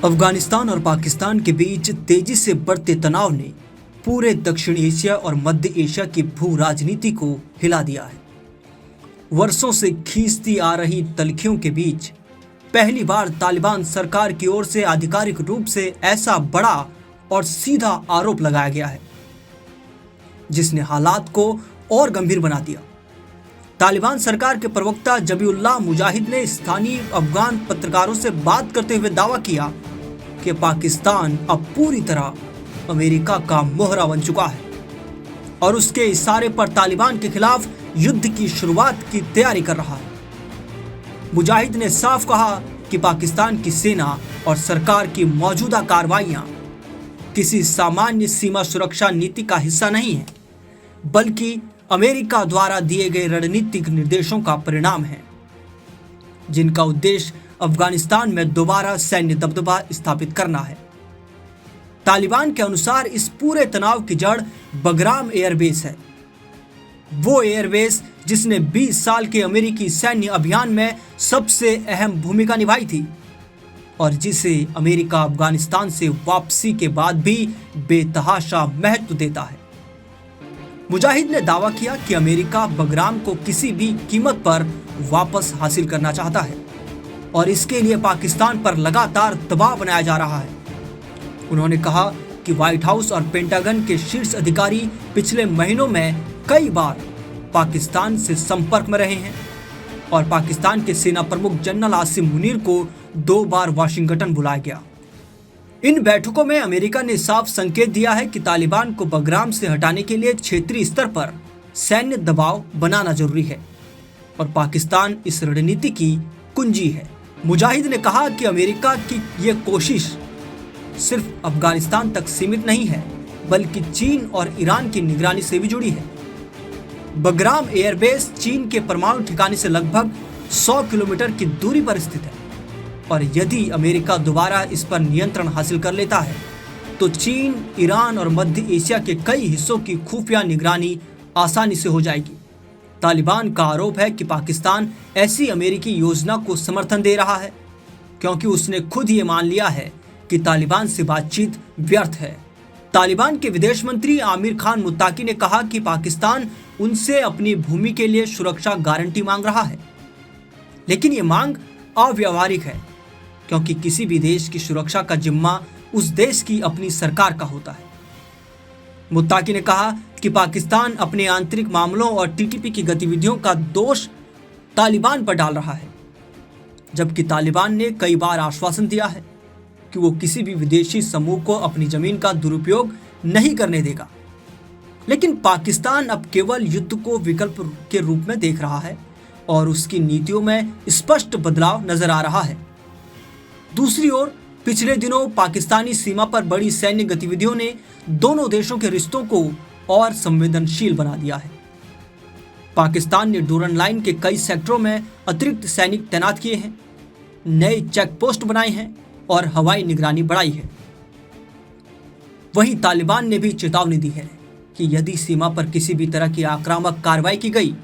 अफगानिस्तान और पाकिस्तान के बीच तेजी से बढ़ते तनाव ने पूरे दक्षिण एशिया और मध्य एशिया की भू राजनीति को हिला दिया है। वर्षों से खींचती आ रही तल्खियों के बीच पहली बार तालिबान सरकार की ओर से आधिकारिक रूप से ऐसा बड़ा और सीधा आरोप लगाया गया है, जिसने हालात को और गंभीर बना दिया। तालिबान सरकार के प्रवक्ता जबीउल्लाह मुजाहिद ने स्थानीय अफगान पत्रकारों से बात करते हुए दावा किया कि पाकिस्तान अब पूरी तरह अमेरिका का मोहरा बन चुका है और उसके इशारे पर तालिबान के खिलाफ युद्ध की शुरुआत की तैयारी कर रहा है। मुजाहिद ने साफ कहा कि पाकिस्तान की सेना और सरकार की मौजूदा कार्रवाइयां किसी सामान्य सीमा सुरक्षा नीति का हिस्सा नहीं है, बल्कि अमेरिका द्वारा दिए गए रणनीतिक निर्देशों का परिणाम है, जिनका उद्देश्य अफगानिस्तान में दोबारा सैन्य दबदबा स्थापित करना है। तालिबान के अनुसार इस पूरे तनाव की जड़ बगराम एयरबेस है, वो एयरबेस जिसने 20 साल के अमेरिकी सैन्य अभियान में सबसे अहम भूमिका निभाई थी और जिसे अमेरिका अफगानिस्तान से वापसी के बाद भी बेतहाशा महत्व देता है। मुजाहिद ने दावा किया कि अमेरिका बगराम को किसी भी कीमत पर वापस हासिल करना चाहता है और इसके लिए पाकिस्तान पर लगातार दबाव बनाया जा रहा है। उन्होंने कहा कि व्हाइट हाउस और पेंटागन के शीर्ष अधिकारी पिछले महीनों में कई बार पाकिस्तान से संपर्क में रहे हैं और पाकिस्तान के सेना प्रमुख जनरल आसिम मुनीर को 2 बार वाशिंगटन बुलाया गया। इन बैठकों में अमेरिका ने साफ संकेत दिया है कि तालिबान को बगराम से हटाने के लिए क्षेत्रीय स्तर पर सैन्य दबाव बनाना जरूरी है और पाकिस्तान इस रणनीति की कुंजी है। मुजाहिद ने कहा कि अमेरिका की ये कोशिश सिर्फ अफगानिस्तान तक सीमित नहीं है, बल्कि चीन और ईरान की निगरानी से भी जुड़ी है। बगराम एयरबेस चीन के परमाणु ठिकाने से लगभग 100 किलोमीटर की दूरी पर स्थित है और यदि अमेरिका दोबारा इस पर नियंत्रण हासिल कर लेता है तो चीन, ईरान और मध्य एशिया के कई हिस्सों की खुफिया निगरानी आसानी से हो जाएगी। तालिबान का आरोप है कि पाकिस्तान ऐसी अमेरिकी योजना को समर्थन दे रहा है क्योंकि उसने खुद ये मान लिया है कि तालिबान से बातचीत व्यर्थ है। तालिबान के विदेश मंत्री आमिर खान मुत्ताकी ने कहा कि पाकिस्तान उनसे अपनी भूमि के लिए सुरक्षा गारंटी मांग रहा है, लेकिन ये मांग अव्यावहारिक है क्योंकि किसी भी देश की सुरक्षा का जिम्मा उस देश की अपनी सरकार का होता है। मुत्ताकी ने कहा कि पाकिस्तान अपने आंतरिक मामलों और टीटीपी की गतिविधियों का दोष तालिबान पर डाल रहा है, जबकि तालिबान ने कई बार आश्वासन दिया है कि वो किसी भी विदेशी समूह को अपनी जमीन का दुरुपयोग नहीं करने देगा। लेकिन पाकिस्तान अब केवल युद्ध को विकल्प के रूप में देख रहा है और उसकी नीतियों में स्पष्ट बदलाव नजर आ रहा है। दूसरी ओर पिछले दिनों पाकिस्तानी सीमा पर बड़ी सैन्य गतिविधियों ने दोनों देशों के रिश्तों को और संवेदनशील बना दिया है। पाकिस्तान ने डोरन लाइन के कई सेक्टरों में अतिरिक्त सैनिक तैनात किए हैं, नए चेक पोस्ट बनाए हैं और हवाई निगरानी बढ़ाई है। वहीं तालिबान ने भी चेतावनी दी है कि यदि सीमा पर किसी भी तरह की आक्रामक कार्रवाई की गई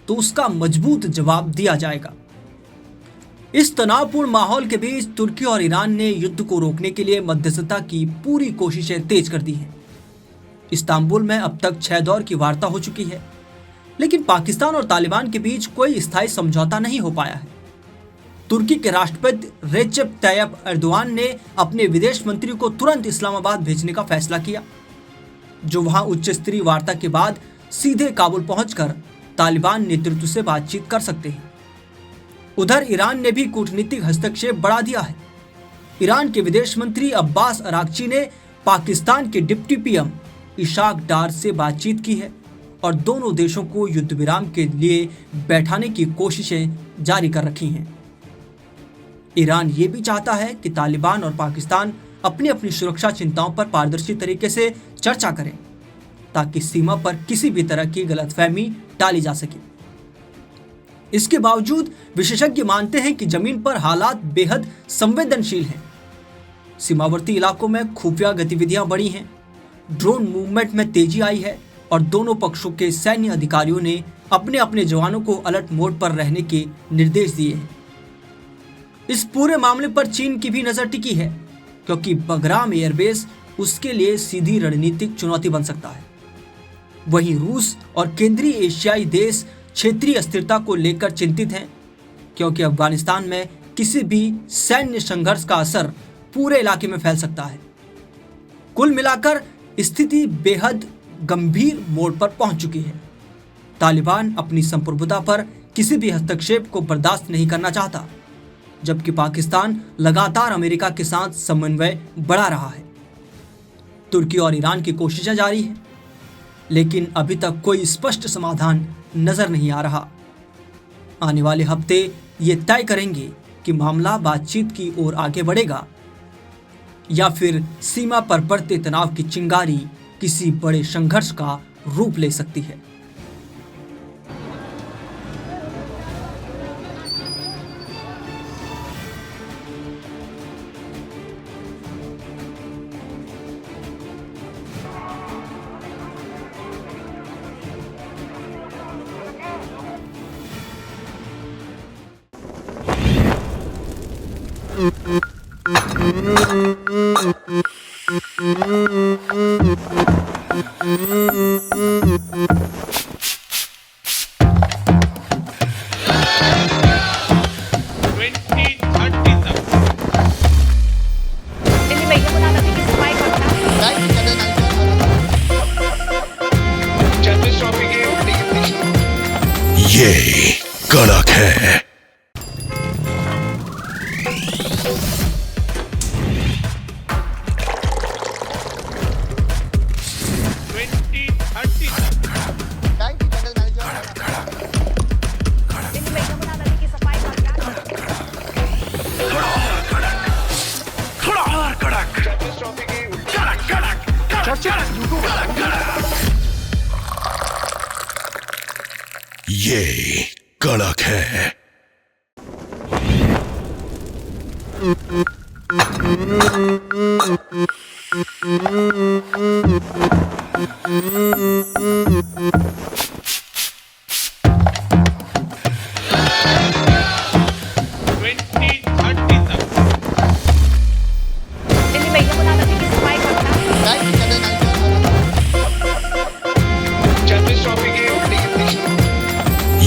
तो उसका मजबूत जवाब दिया जाएगा। इस तनावपूर्ण माहौल के बीच तुर्की और ईरान ने युद्ध को रोकने के लिए मध्यस्थता की पूरी कोशिशें तेज कर दी हैं। इस्तांबुल में अब तक 6 दौर की वार्ता हो चुकी है, लेकिन पाकिस्तान और तालिबान के बीच कोई स्थायी समझौता नहीं हो पाया है। तुर्की के राष्ट्रपति रेचेप तैयप एर्दोआन ने अपने विदेश मंत्री को तुरंत इस्लामाबाद भेजने का फैसला किया, जो वहां उच्च स्तरीय वार्ता के बाद सीधे काबुल पहुंचकर तालिबान नेतृत्व से बातचीत कर सकते हैं। उधर ईरान ने भी कूटनीतिक हस्तक्षेप बढ़ा दिया है। ईरान के विदेश मंत्री अब्बास अरागची ने पाकिस्तान के डिप्टी पीएम इशाक डार से बातचीत की है और दोनों देशों को युद्ध विराम के लिए बैठाने की कोशिशें जारी कर रखी हैं। ईरान ये भी चाहता है कि तालिबान और पाकिस्तान अपनी अपनी सुरक्षा चिंताओं पर पारदर्शी तरीके से चर्चा करें ताकि सीमा पर किसी भी तरह की गलतफहमी टाली जा सके। इसके बावजूद विशेषज्ञ मानते हैं कि जमीन पर हालात बेहद संवेदनशील हैं। सीमावर्ती इलाकों में खुफिया गतिविधियां बढ़ी हैं, ड्रोन मूवमेंट में तेजी आई है और दोनों पक्षों के सैन्य अधिकारियों ने अपने अपने जवानों को अलर्ट मोड पर रहने के निर्देश दिए हैं। इस पूरे मामले पर चीन की भी नजर टिकी है। क्योंकि बगराम एयरबेस उसके लिए सीधी रणनीतिक चुनौती बन सकता है। वहीं रूस और केंद्रीय एशियाई देश क्षेत्रीय स्थिरता को लेकर चिंतित हैं, क्योंकि अफगानिस्तान में किसी भी सैन्य संघर्ष का असर पूरे इलाके में फैल सकता है। कुल मिलाकर स्थिति बेहद गंभीर मोड़ पर पहुंच चुकी है। तालिबान अपनी संप्रभुता पर किसी भी हस्तक्षेप को बर्दाश्त नहीं करना चाहता, जबकि पाकिस्तान लगातार अमेरिका के साथ समन्वय बढ़ा रहा है। तुर्की और ईरान की कोशिशें जारी हैं, लेकिन अभी तक कोई स्पष्ट समाधान नजर नहीं आ रहा। आने वाले हफ्ते ये तय करेंगे कि मामला बातचीत की ओर आगे बढ़ेगा या फिर सीमा पर बढ़ते तनाव की चिंगारी किसी बड़े संघर्ष का रूप ले सकती है। ये कड़क है। ये कड़क है।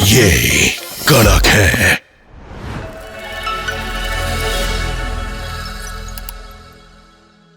ये कड़क है।